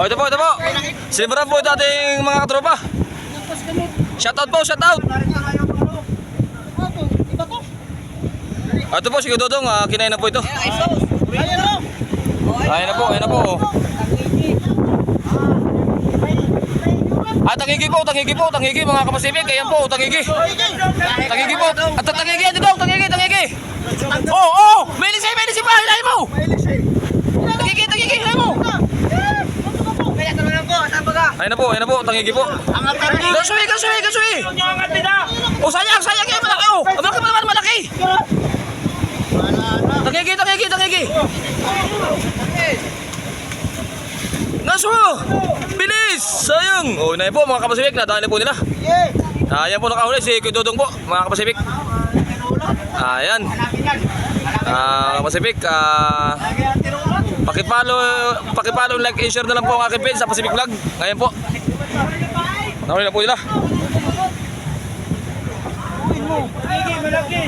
Oh, ito po, ito po. Silveran po ito ating mga katropa. Shoutout po, shoutout. Ito po, si Dodong, kinain na po ito. Ayan na po, ayan na po. Tangigi po, tangigi po, tangigi mga kapasibik. Ayan po, tangigi. Tangigi po. At tangigi, ito daw, tangigi, tangigi. Oh, may lisi pa, hilahin mo. Tangigi, tangigi, hilahin mo. Ayan na po, tangigi po. Gasuhi. Oh, sayang yan, malaki oh. Malaki pa naman, malaki. Tangigi. Ngaso! Bilis! Sayang! Oh, na po mga kapasibik, nadaan na po nila. Ayan po nakahuli si Kuya Dodong po, mga kapasibik. Ayan. Kapasibik, pakipalo, like and share na lang po ang aking page sa Pacific Vlog. Ngayon po. Nakahuli na po nila. Malaki.